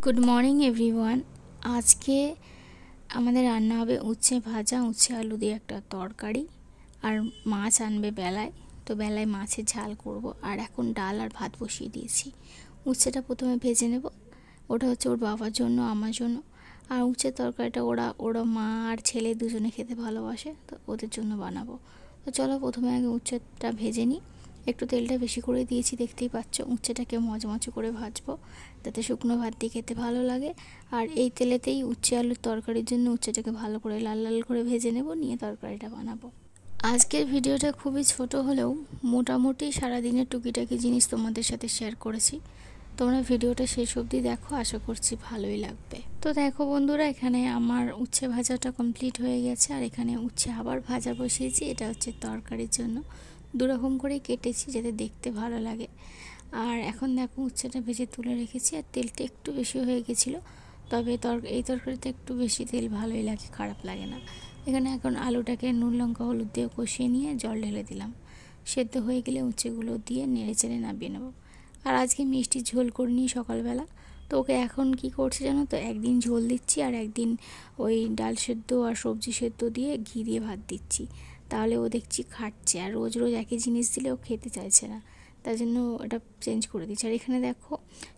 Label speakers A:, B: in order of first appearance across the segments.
A: Good morning everyone. আজকে আমাদের রান্না হবে উচ্ছে ভাজা, উচ্ছে আলু দিয়ে একটা তরকারি, আর মাছ আনবে বেলায়। তো বেলায় মাছের ঝাল করব। আর এখন ডাল আর ভাত বসিয়ে দিয়েছি। উচ্ছেটা প্রথমে ভেজে নেব। ওটা হচ্ছে ওর বাবার জন্য, আমার জন্য। আর উচ্ছের তরকারিটা ওরা মা আর ছেলে দুজনে খেতে ভালোবাসে, তো ওদের জন্য বানাবো। তো চলো প্রথমে আগে উচ্ছেটা ভেজে নিই। একটু তেলটা বেশি করে দিয়েছি, দেখতেই পাচ্ছ। উচ্ছেটাকে মচমচে করে ভাজবো, যাতে শুকনো ভাত দিয়ে খেতে ভালো লাগে। আর এই তেলেতেই উচ্ছে আলুর তরকারির জন্য উচ্ছেটাকে ভালো করে লাল লাল করে ভেজে নেব, নিয়ে তরকারিটা বানাবো। আজকের ভিডিওটা খুবই ছোট হলেও মোটামুটি সারাদিনের টুকিটাকি জিনিস তোমাদের সাথে শেয়ার করেছি। তোমরা ভিডিওটা শেষ অবধি দেখো, আশা করছি ভালোই লাগবে। তো দেখো বন্ধুরা, এখানে আমার উচ্ছে ভাজাটা কমপ্লিট হয়ে গেছে। আর এখানে উচ্ছে আবার ভাজা বসিয়েছি। এটা হচ্ছে তরকারির জন্য। দুরকম করেই কেটেছি যাতে দেখতে ভালো লাগে। আর এখন দেখো উচ্ছেটা ভেজে তুলে রেখেছি। আর তেলটা একটু বেশি হয়ে গেছিলো, তবে এই তরকারিতে একটু বেশি তেল ভালোই লাগে, খারাপ লাগে না। এখানে এখন আলুটাকে নুন লঙ্কা হলুদ দিয়ে কষিয়ে নিয়ে জল ঢেলে দিলাম। সেদ্ধ হয়ে গেলে উচ্ছেগুলো দিয়ে নেড়ে চেড়ে নামিয়ে নেবো। আর আজকে মিষ্টি ঝোল করিনি সকালবেলা। তো ওকে এখন কি করছে জানো তো, একদিন ঝোল দিচ্ছি আর একদিন ওই ডাল সেদ্ধ আর সবজি সেদ্ধ দিয়ে ঘি দিয়ে ভাত দিচ্ছি। তাহলে ও দেখছি খাচ্ছে। আর রোজ রোজ একই জিনিস দিলে ও খেতে চাইছে না, তাই জন্য এটা চেঞ্জ করে দিচ্ছি। আর এখানে দেখো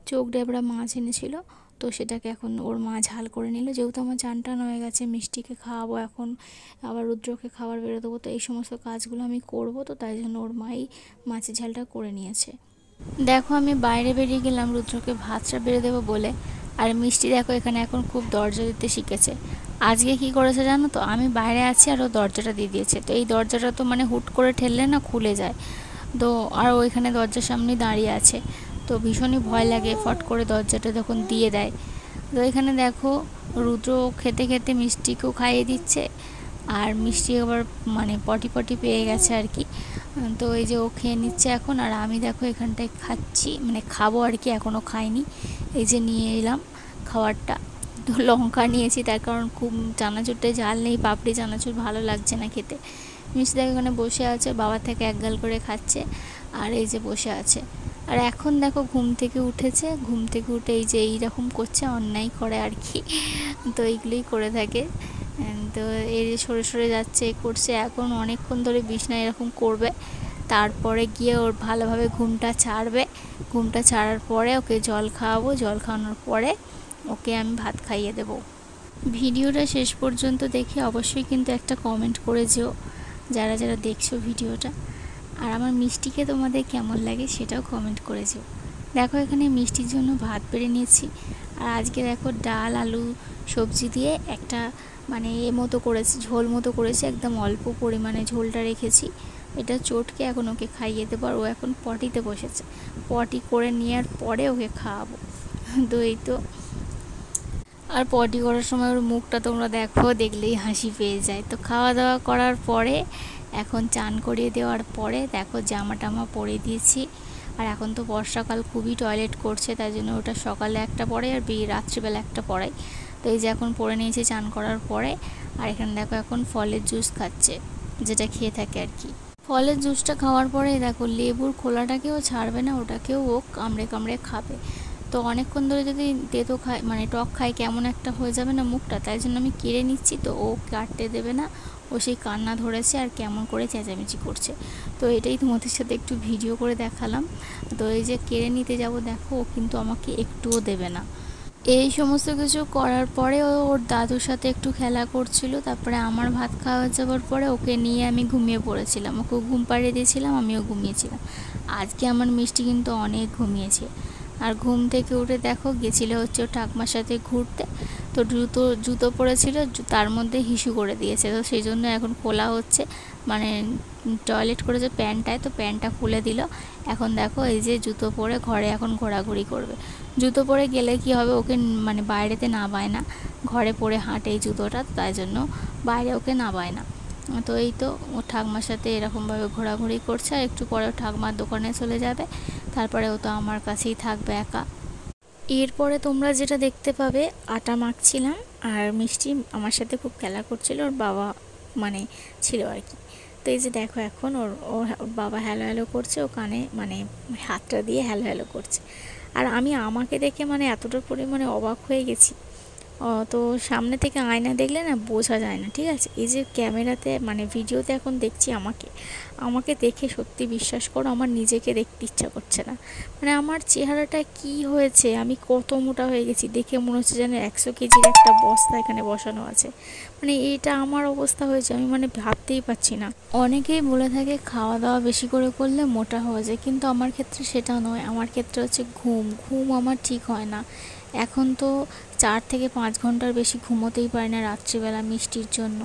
A: চোখ ডেবড়া মাছ এনেছিল, তো সেটাকে এখন ওর মা ঝাল করে নিল। যেহেতু আমার চান টান হয়ে গেছে, মিষ্টিকে খাওয়াবো এখন, আবার রুদ্রকে খাবার বেরো দেবো, তো এই সমস্ত কাজগুলো আমি করব। তো তাই জন্য ওর মাই মাছের ঝালটা করে নিয়েছে। দেখো আমি বাইরে বেরিয়ে গেলাম রুদ্রকে ভাতটা বেড়ে দেবো বলে। আর মিষ্টি দেখো এখানে এখন খুব দরজা দিতে শিখেছে। আজকে কি করেছে জানো তো, আমি বাইরে আছি আর ও দরজাটা দিয়ে দিয়েছে। তো এই দরজাটা তো মানে হুট করে ঠেললে না খুলে যায়। তো আর ওইখানে দরজার সামনে দাঁড়িয়ে আছে, তো ভীষণই ভয় লাগে ফট করে দরজাটা যখন দিয়ে দেয়। তো এখানে দেখো রুদ্র খেতে খেতে মিষ্টিকেও খাইয়ে দিচ্ছে। আর মিষ্টি আবার মানে পটি পটি পেয়ে গেছে আর কি। তো এই যে ও খেয়ে নিচ্ছে এখন। আর আমি দেখো এখানটায় খাচ্ছি, মানে খাবো আর কি, এখনও খাইনি। এই যে নিয়ে এলাম খাবারটা। তো লঙ্কা নিয়েছি, তার কারণ খুব চানাচুরটায় ঝাল নেই, পাপড়ি চানাচুর ভালো লাগছে না খেতে। মিষ্টি দেখো এখানে বসে আছে, বাবা থেকে এক গাল করে খাচ্ছে। আর এই যে বসে আছে। আর এখন দেখো ঘুম থেকে উঠেছে, ঘুম থেকে উঠে এই যে এইরকম করছে, অন্যায় করে আর কি। তো এইগুলোই করে থাকে। তো এই যে সরে সরে যাচ্ছে, করছে। এখন অনেকক্ষণ ধরে বিছানায় এরকম করবে, তারপরে গিয়ে ওর ভালোভাবে ঘুমটা ছাড়বে। ঘুমটা ছাড়ার পরে ওকে জল খাওয়াবো, জল খাওয়ানোর পরে ওকে আমি ভাত খাইয়ে দেবো। ভিডিওটা শেষ পর্যন্ত দেখে অবশ্যই কিন্তু একটা কমেন্ট করে যেও, যারা যারা দেখছো ভিডিওটা। আর আমার মিষ্টিকে তোমাদের কেমন লাগে সেটাও কমেন্ট করে যেও। দেখো এখানে মিষ্টির জন্য ভাত বেড়ে নিয়েছি। আর আজকে দেখো ডাল আলু সবজি দিয়ে একটা মানে মতো করেছি, ঝোল মতো করেছি, একদম অল্প পরিমাণে ঝোলটা রেখেছি। এটা চটকে এখন ওকে খাইয়ে দেবো। আর ও এখন পটিতে বসেছে, পটি করে নেওয়ার পরে ওকে খাওয়াবো। তো এই তো। আর পটি করার সময় ওর মুখটা তোমরা দেখো, দেখলেই হাসি পেয়ে যায়। তো খাওয়া দাওয়া করার পরে এখন চান করিয়ে দেওয়ার পরে দেখো জামা টামা পরে দিয়েছি। আর এখন তো বর্ষাকাল, খুবই টয়লেট করছে, তাই জন্য ওটা সকালে একটা পরে আর রাত্রিবেলা একটা পরাই। তো এই যে এখন পরে নিয়েছি চান করার পরে। আর এখানে দেখো এখন ফলের জুস খাচ্ছে, যেটা খেয়ে থাকে আর কি। ফলের জুসটা খাওয়ার পরে দেখো লেবুর খোলাটাকেও ছাড়বে না, ওটাকেও ও কামড়ে কামড়ে খাবে। তো অনেকক্ষণ ধরে যদি তেতো খায় মানে টক খায়, কেমন একটা হয়ে যাবে না মুখটা, তাই জন্য আমি কেড়ে নিচ্ছি। তো ও কাটতে দেবে না, ও সেই কান্না ধরেছে আর কেমন করে চেঁচামেচি করছে। তো এটাই তোমাদের সাথে একটু ভিডিও করে দেখালাম। তো এই যে কেড়ে নিতে যাব, দেখো ও কিন্তু আমাকে একটুও দেবে না। এই সমস্ত কিছু করার পরে ও ওর দাদুর সাথে একটু খেলা করছিল। তারপরে আমার ভাত খাওয়া যাওয়ার পরে ওকে নিয়ে আমি ঘুমিয়ে পড়েছিলাম, ওকে ঘুম পাড়িয়ে দিয়েছিলাম, আমিও ঘুমিয়েছিলাম। আজকে আমার মিষ্টি কিন্তু অনেক ঘুমিয়েছে। আর ঘুম থেকে উঠে দেখো গেছিলো হচ্ছে ও ঠাকমার সাথে ঘুরতে। তো জুতো পরেছিল, তার মধ্যে হিসু করে দিয়েছে। তো সেই জন্য এখন খোলা হচ্ছে, মানে টয়লেট করেছে প্যান্টটায়, তো প্যান্টটা খুলে দিল। এখন দেখো এই যে জুতো পরে ঘরে এখন ঘোরাঘুরি করবে। জুতো পরে গেলে কি হবে, ওকে মানে বাইরেতে নামায় না, ঘরে পরে হাঁটে এই জুতোটা, তাই জন্য বাইরে ওকে নামায় না। তো এই তো ও ঠাকমার সাথে এরকমভাবে ঘোরাঘুরি করছে। আর একটু পরে ঠাকমার দোকানে চলে যাবে, তারপরে ও তো আমার কাছেই থাকবে একা। এরপরে তোমরা যেটা দেখতে পাবে, আটা মাখছিলাম আর মিষ্টি আমার সাথে খুব খেলা করছিল, ওর বাবা মানে ছিল আর কি। তো এই যে দেখো এখন ওর বাবা হ্যালো হ্যালো করছে, ও কানে মানে হাতটা দিয়ে হ্যালো হ্যালো করছে। আর আমি আমাকে দেখে মানে এতটা পরিমাণে অবাক হয়ে গেছি। তো সামনে থেকে আয়না দেখলে না বোঝা যায় না, ঠিক আছে? এই যে ক্যামেরাতে মানে ভিডিওতে এখন দেখছি আমাকে, আমাকে দেখে সত্যি বিশ্বাস করো আমার নিজেকে দেখতে ইচ্ছা করছে না। মানে আমার চেহারাটা কি হয়েছে, আমি কত মোটা হয়ে গেছি, দেখে মনে হচ্ছে যেন 100 কেজির একটা বস্তা এখানে বসানো আছে। মানে এটা আমার অবস্থা হয়েছে, আমি মানে ভাবতেই পারছি না। অনেকেই বলে থাকে খাওয়া দাওয়া বেশি করে করলে মোটা হওয়া যায়, কিন্তু আমার ক্ষেত্রে সেটা নয়। আমার ক্ষেত্রে হচ্ছে ঘুম, ঘুম আমার ঠিক হয় না। এখন তো 4 থেকে 5 ঘন্টার বেশি ঘুমোতেই পারি না রাত্রিবেলা মিষ্টির জন্য।